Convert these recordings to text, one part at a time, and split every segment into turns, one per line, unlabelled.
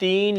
3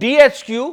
DHQ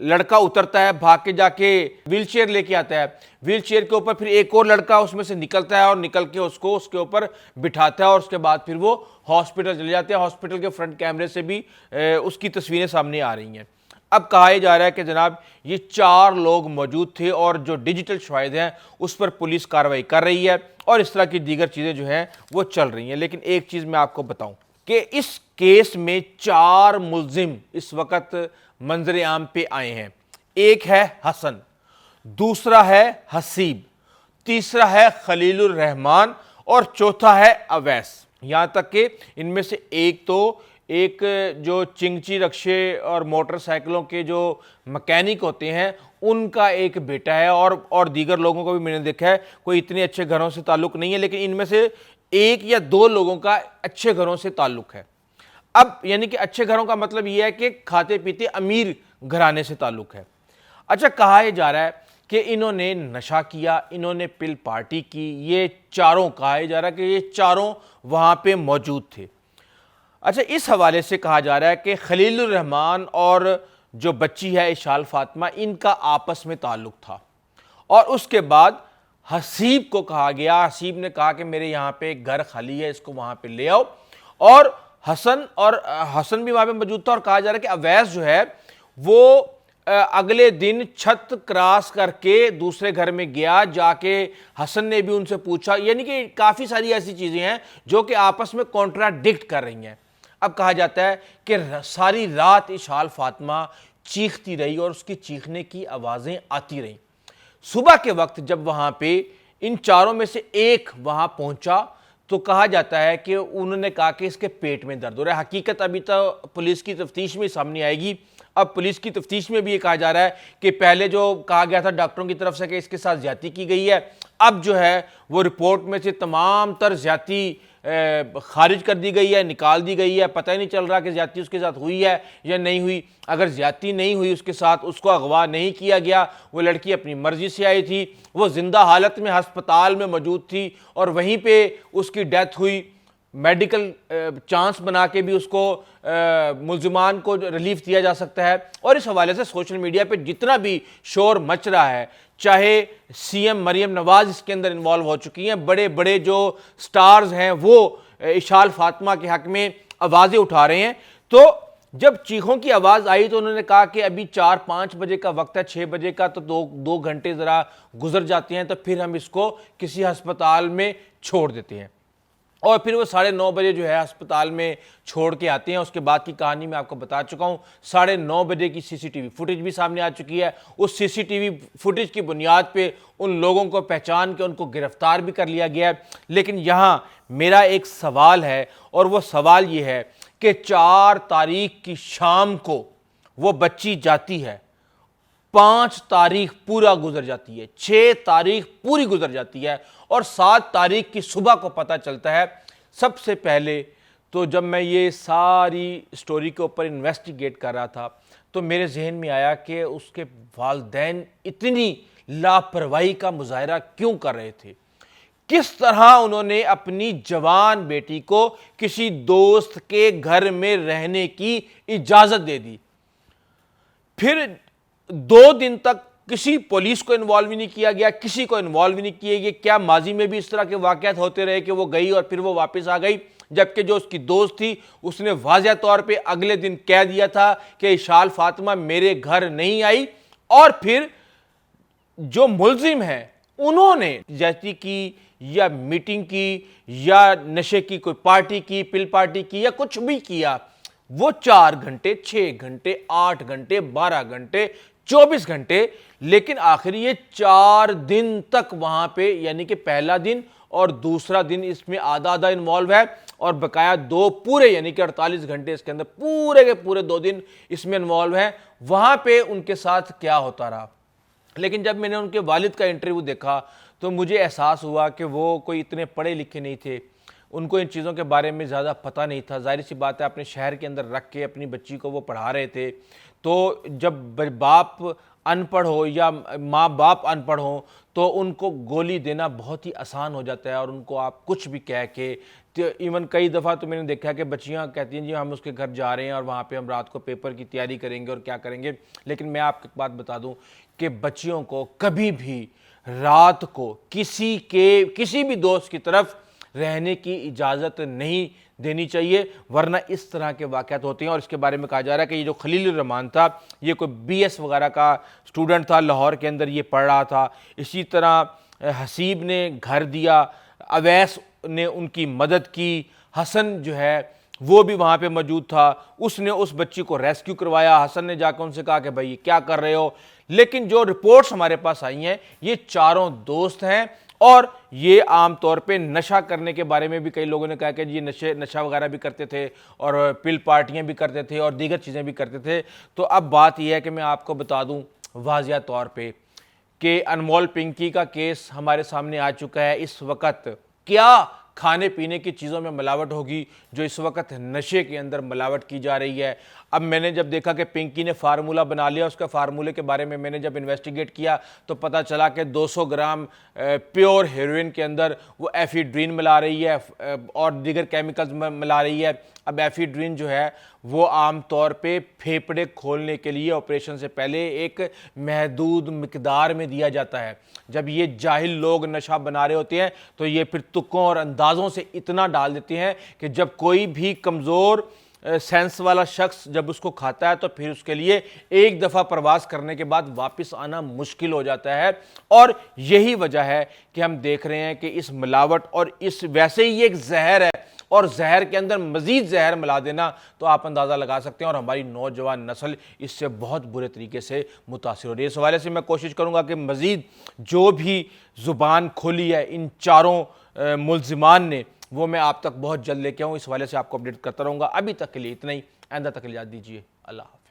لڑکا اترتا ہے، بھاگ کے جا کے ویل چیئر لے کے آتا ہے، ویل چیئر کے اوپر پھر ایک اور لڑکا اس میں سے نکلتا ہے اور نکل کے اس کو اس کے اوپر بٹھاتا ہے، اور اس کے بعد پھر وہ ہاسپٹل چلے جاتے ہیں۔ ہاسپٹل کے فرنٹ کیمرے سے بھی اس کی تصویریں سامنے آ رہی ہیں۔ اب کہا یہ جا رہا ہے کہ جناب یہ 4 لوگ موجود تھے، اور جو ڈیجیٹل شواہد ہیں اس پر پولیس کارروائی کر رہی ہے، اور اس طرح کی دیگر چیزیں جو ہیں وہ چل رہی ہیں۔ لیکن ایک چیز میں آپ کو بتاؤں کہ اس کیس میں 4 ملزم اس وقت منظر عام پہ آئے ہیں۔ ایک ہے حسن، دوسرا ہے حسیب، تیسرا ہے خلیل الرحمان، اور چوتھا ہے اویس۔ یہاں تک کہ ان میں سے ایک جو چنگچی رکشے اور موٹر سائیکلوں کے جو مکینک ہوتے ہیں ان کا ایک بیٹا ہے، اور دیگر لوگوں کو بھی میں نے دیکھا ہے، کوئی اتنے اچھے گھروں سے تعلق نہیں ہے، لیکن ان میں سے 1 یا 2 لوگوں کا اچھے گھروں سے تعلق ہے۔ اب یعنی کہ اچھے گھروں کا مطلب یہ ہے کہ کھاتے پیتے امیر گھرانے سے تعلق ہے۔ اچھا، کہا یہ جا رہا ہے کہ انہوں نے نشہ کیا، انہوں نے پل پارٹی کی، یہ چاروں، کہا یہ جا رہا ہے کہ یہ چاروں وہاں پہ موجود تھے۔ اچھا، اس حوالے سے کہا جا رہا ہے کہ خلیل الرحمان اور جو بچی ہے اشال فاطمہ، ان کا آپس میں تعلق تھا، اور اس کے بعد حسیب کو کہا گیا، حسیب نے کہا کہ میرے یہاں پہ ایک گھر خالی ہے، اس کو وہاں پہ لے آؤ، اور حسن بھی وہاں پہ موجود تھا، اور کہا جا رہا ہے کہ اویس جو ہے وہ اگلے دن چھت کراس کر کے دوسرے گھر میں گیا، جا کے حسن نے بھی ان سے پوچھا، یعنی کہ کافی ساری ایسی چیزیں ہیں جو کہ آپس میں کانٹراڈکٹ کر رہی ہیں۔ اب کہا جاتا ہے کہ ساری رات اشال فاطمہ چیختی رہی، اور اس کی چیخنے کی آوازیں آتی رہیں۔ صبح کے وقت جب وہاں پہ ان چاروں میں سے ایک وہاں پہنچا تو کہا جاتا ہے کہ انہوں نے کہا کہ اس کے پیٹ میں درد ہو رہا ہے۔ حقیقت ابھی تو پولیس کی تفتیش میں سامنے آئے گی۔ اب پولیس کی تفتیش میں بھی یہ کہا جا رہا ہے کہ پہلے جو کہا گیا تھا ڈاکٹروں کی طرف سے کہ اس کے ساتھ زیادتی کی گئی ہے، اب جو ہے وہ رپورٹ میں سے تمام تر زیادتی خارج کر دی گئی ہے، نکال دی گئی ہے۔ پتہ ہی نہیں چل رہا کہ زیادتی اس کے ساتھ ہوئی ہے یا نہیں ہوئی۔ اگر زیادتی نہیں ہوئی اس کے ساتھ، اس کو اغوا نہیں کیا گیا، وہ لڑکی اپنی مرضی سے آئی تھی، وہ زندہ حالت میں ہسپتال میں موجود تھی، اور وہیں پہ اس کی ڈیتھ ہوئی، میڈیکل چانس بنا کے بھی اس کو ملزمان کو ریلیف دیا جا سکتا ہے۔ اور اس حوالے سے سوشل میڈیا پہ جتنا بھی شور مچ رہا ہے، چاہے سی ایم مریم نواز اس کے اندر انوالو ہو چکی ہیں، بڑے بڑے جو سٹارز ہیں وہ اشال فاطمہ کے حق میں آوازیں اٹھا رہے ہیں، تو جب چیخوں کی آواز آئی تو انہوں نے کہا کہ ابھی 4-5 بجے کا وقت ہے، 6 بجے کا تو 2 گھنٹے ذرا گزر جاتے ہیں، تو پھر ہم اس کو کسی ہسپتال میں چھوڑ دیتے ہیں۔ اور پھر وہ 9:30 بجے جو ہے ہسپتال میں چھوڑ کے آتے ہیں۔ اس کے بعد کی کہانی میں آپ کو بتا چکا ہوں۔ 9:30 بجے کی سی سی ٹی وی فوٹیج بھی سامنے آ چکی ہے۔ اس سی سی ٹی وی فوٹیج کی بنیاد پہ ان لوگوں کو پہچان کے ان کو گرفتار بھی کر لیا گیا ہے۔ لیکن یہاں میرا ایک سوال ہے، اور وہ سوال یہ ہے کہ 4 تاریخ کی شام کو وہ بچی جاتی ہے، 5 تاریخ پورا گزر جاتی ہے، 6 تاریخ پوری گزر جاتی ہے، اور 7 تاریخ کی صبح کو پتہ چلتا ہے۔ سب سے پہلے تو جب میں یہ ساری سٹوری کے اوپر انویسٹیگیٹ کر رہا تھا تو میرے ذہن میں آیا کہ اس کے والدین اتنی لاپرواہی کا مظاہرہ کیوں کر رہے تھے، کس طرح انہوں نے اپنی جوان بیٹی کو کسی دوست کے گھر میں رہنے کی اجازت دے دی، پھر 2 دن تک کسی پولیس کو انوالو نہیں کیا گیا، کسی کو انوالو نہیں کیا گیا۔ کیا ماضی میں بھی اس طرح کے واقعات ہوتے رہے کہ وہ گئی اور پھر وہ واپس آ گئی، جبکہ جو اس کی دوست تھی اس نے واضح طور پہ اگلے دن کہہ دیا تھا کہ اشال فاطمہ میرے گھر نہیں آئی، اور پھر جو ملزم ہیں انہوں نے زیادتی کی یا میٹنگ کی یا نشے کی کوئی پارٹی کی، پل پارٹی کی، یا کچھ بھی کیا، وہ 4 گھنٹے، 6 گھنٹے، 8 گھنٹے، 12 گھنٹے، 24 گھنٹے، لیکن آخر یہ 4 دن تک وہاں پہ، یعنی کہ پہلا دن اور دوسرا دن اس میں آدھا انوالو ہے، اور بقایا 2 پورے یعنی کہ 48 گھنٹے اس کے اندر پورے کے پورے 2 دن اس میں انوالو ہے۔ وہاں پہ ان کے ساتھ کیا ہوتا رہا۔ لیکن جب میں نے ان کے والد کا انٹرویو دیکھا تو مجھے احساس ہوا کہ وہ کوئی اتنے پڑھے لکھے نہیں تھے، ان کو ان چیزوں کے بارے میں زیادہ پتہ نہیں تھا۔ ظاہر سی بات ہے، اپنے شہر کے اندر رکھ کے اپنی بچی کو وہ پڑھا رہے تھے، تو جب باپ ان پڑھ ہو یا ماں باپ ان پڑھ ہوں تو ان کو گولی دینا بہت ہی آسان ہو جاتا ہے، اور ان کو آپ کچھ بھی کہہ کے ایون کئی دفعہ تو میں نے دیکھا کہ بچیاں کہتی ہیں جی ہم اس کے گھر جا رہے ہیں اور وہاں پہ ہم رات کو پیپر کی تیاری کریں گے اور کیا کریں گے، لیکن میں آپ کو ایک بات بتا دوں کہ بچیوں کو کبھی بھی رات کو کسی بھی دوست کی طرف رہنے کی اجازت نہیں دینی چاہیے، ورنہ اس طرح کے واقعات ہوتے ہیں۔ اور اس کے بارے میں کہا جا رہا ہے کہ یہ جو خلیل الرحمان تھا یہ کوئی بی ایس وغیرہ کا سٹوڈنٹ تھا، لاہور کے اندر یہ پڑھ رہا تھا۔ اسی طرح حسیب نے گھر دیا، اویس نے ان کی مدد کی، حسن جو ہے وہ بھی وہاں پہ موجود تھا، اس نے اس بچی کو ریسکیو کروایا۔ حسن نے جا کے ان سے کہا کہ بھائی کیا کر رہے ہو، لیکن جو رپورٹس ہمارے پاس آئی ہیں یہ چاروں دوست ہیں، اور یہ عام طور پہ نشہ کرنے کے بارے میں بھی کئی لوگوں نے کہا کہ یہ نشہ وغیرہ بھی کرتے تھے اور پل پارٹیاں بھی کرتے تھے اور دیگر چیزیں بھی کرتے تھے۔ تو اب بات یہ ہے کہ میں آپ کو بتا دوں واضح طور پہ کہ انمول پنکی کا کیس ہمارے سامنے آ چکا ہے۔ اس وقت کیا کھانے پینے کی چیزوں میں ملاوٹ ہوگی جو اس وقت نشے کے اندر ملاوٹ کی جا رہی ہے۔ اب میں نے جب دیکھا کہ پنکی نے فارمولہ بنا لیا، اس کا فارمولے کے بارے میں نے جب انویسٹیگیٹ کیا تو پتہ چلا کہ 200 گرام پیور ہیروئن کے اندر وہ ایفیڈرین ملا رہی ہے اور دیگر کیمیکلز ملا رہی ہے۔ اب ایفیڈرین جو ہے وہ عام طور پہ پھیپھڑے کھولنے کے لیے آپریشن سے پہلے ایک محدود مقدار میں دیا جاتا ہے۔ جب یہ جاہل لوگ نشہ بنا رہے ہوتے ہیں تو یہ پھر تکوں اور اندازوں سے اتنا ڈال دیتے ہیں کہ جب کوئی بھی کمزور سینس والا شخص جب اس کو کھاتا ہے تو پھر اس کے لیے ایک دفعہ پرواز کرنے کے بعد واپس آنا مشکل ہو جاتا ہے۔ اور یہی وجہ ہے کہ ہم دیکھ رہے ہیں کہ اس ملاوٹ اور اس ویسے ہی ایک زہر ہے، اور زہر کے اندر مزید زہر ملا دینا تو آپ اندازہ لگا سکتے ہیں، اور ہماری نوجوان نسل اس سے بہت برے طریقے سے متاثر ہو رہی ہے۔ اس حوالے سے میں کوشش کروں گا کہ مزید جو بھی زبان کھولی ہے ان چاروں ملزمان نے وہ میں آپ تک بہت جلد لے کے آؤں۔ اس حوالے سے آپ کو اپڈیٹ کرتا رہوں گا۔ ابھی تک کے لیے اتنا ہی، آئندہ تک اجازت دیجیے، اللہ حافظ۔